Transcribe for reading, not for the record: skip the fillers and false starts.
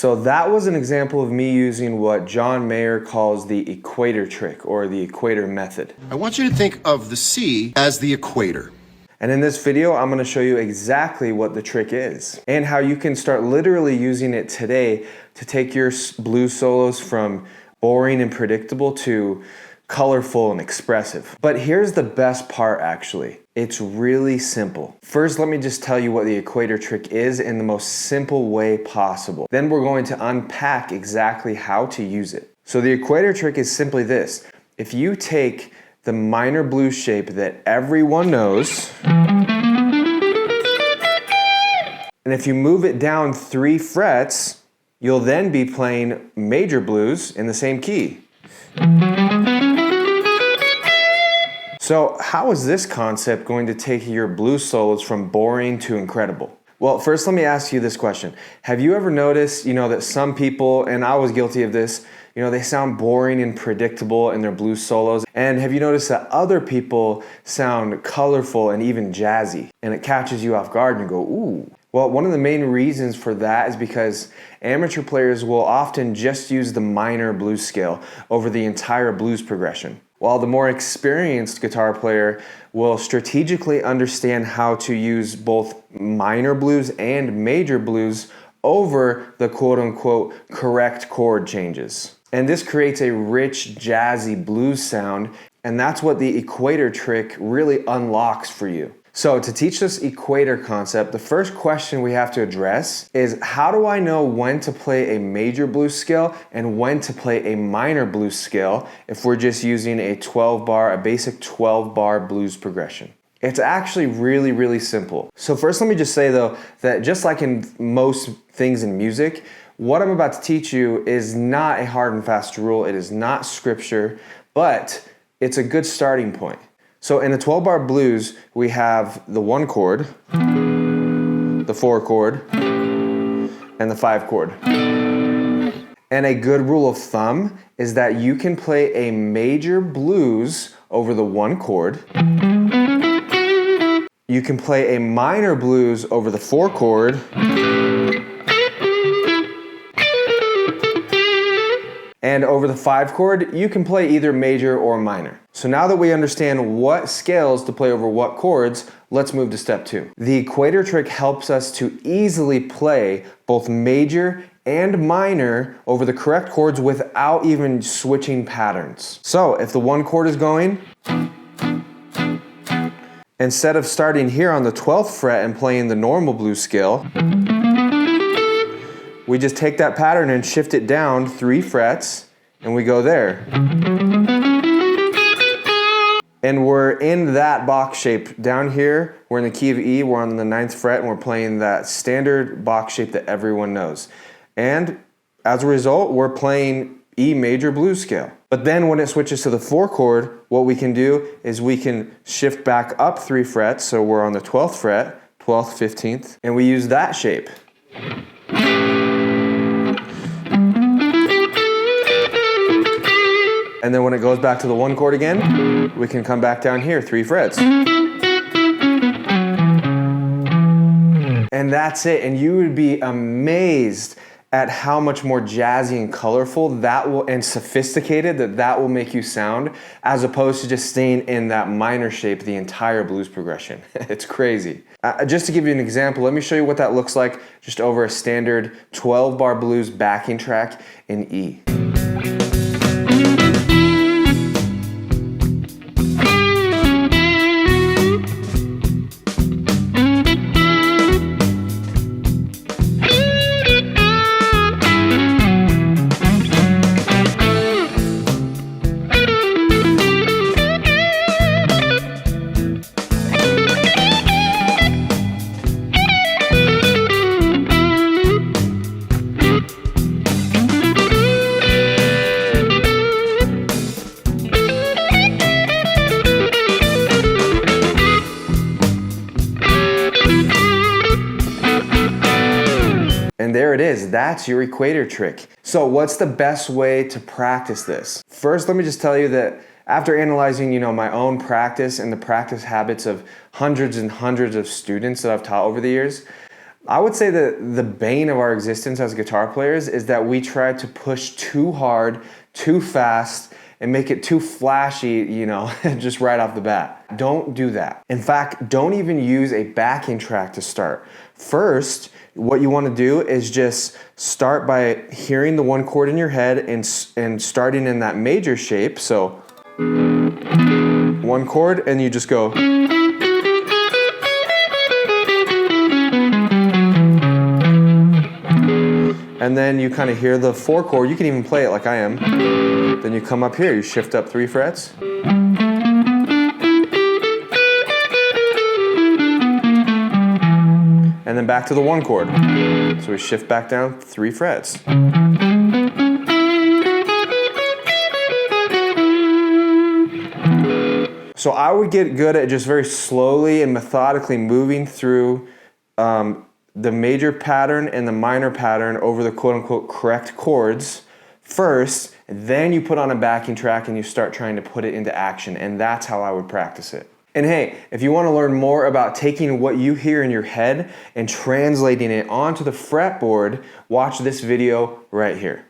So that was an example of me using what John Mayer calls the equator trick, or the equator method. I want you to think of the sea as the equator. And in this video, I'm gonna show you exactly what the trick is and how you can start literally using it today to take your blues solos from boring and predictable to colorful and expressive. But here's the best part actually. It's really simple. First, let me just tell you what the equator trick is in the most simple way possible. Then we're going to unpack exactly how to use it. So the equator trick is simply this. If you take the minor blues shape that everyone knows, and if you move it down 3 frets, you'll then be playing major blues in the same key. So how is this concept going to take your blues solos from boring to incredible? Well, first let me ask you this question. Have you ever noticed, that some people, and I was guilty of this, they sound boring and predictable in their blues solos. And have you noticed that other people sound colorful and even jazzy? And it catches you off guard and you go, ooh. Well, one of the main reasons for that is because amateur players will often just use the minor blues scale over the entire blues progression, while the more experienced guitar player will strategically understand how to use both minor blues and major blues over the quote-unquote correct chord changes. And this creates a rich, jazzy blues sound, and that's what the equator trick really unlocks for you. So to teach this equator concept, the first question we have to address is, how do I know when to play a major blues scale and when to play a minor blues scale if we're just using a 12-bar, a basic 12-bar blues progression? It's actually really, really simple. So first let me just say though, that just like in most things in music, what I'm about to teach you is not a hard and fast rule. It is not scripture, but it's a good starting point. So in a 12-bar blues, we have the 1 chord, the 4 chord, and the 5 chord. And a good rule of thumb is that you can play a major blues over the 1 chord. You can play a minor blues over the 4 chord. And over the 5 chord, you can play either major or minor. So now that we understand what scales to play over what chords, let's move to step 2. The equator trick helps us to easily play both major and minor over the correct chords without even switching patterns. So if the 1 chord is going, instead of starting here on the 12th fret and playing the normal blues scale, we just take that pattern and shift it down 3 frets, and we go there. And we're in that box shape. Down here, we're in the key of E, we're on the 9th fret, and we're playing that standard box shape that everyone knows. And as a result, we're playing E major blues scale. But then when it switches to the 4 chord, what we can do is we can shift back up 3 frets, so we're on the 12th fret, 12th, 15th, and we use that shape. And then when it goes back to the 1 chord again, we can come back down here 3 frets. And that's it. And you would be amazed at how much more jazzy and colorful that will, and sophisticated that will make you sound, as opposed to just staying in that minor shape the entire blues progression. It's crazy. Just to give you an example, let me show you what that looks like just over a standard 12-bar blues backing track in E. And there it is, that's your equator trick. So what's the best way to practice this? First, let me just tell you that after analyzing, my own practice and the practice habits of hundreds and hundreds of students that I've taught over the years, I would say that the bane of our existence as guitar players is that we try to push too hard, too fast, and make it too flashy, you know, just right off the bat. Don't do that. In fact, don't even use a backing track to start. First, what you want to do is just start by hearing the one chord in your head and starting in that major shape. So one chord, and you just go. And then you kind of hear the 4 chord. You can even play it like I am. Then you come up here, you shift up 3 frets. And then back to the 1 chord. So we shift back down 3 frets. So I would get good at just very slowly and methodically moving through the major pattern and the minor pattern over the quote-unquote correct chords first, then you put on a backing track and you start trying to put it into action, and that's how I would practice it. And hey, if you want to learn more about taking what you hear in your head and translating it onto the fretboard, watch this video right here.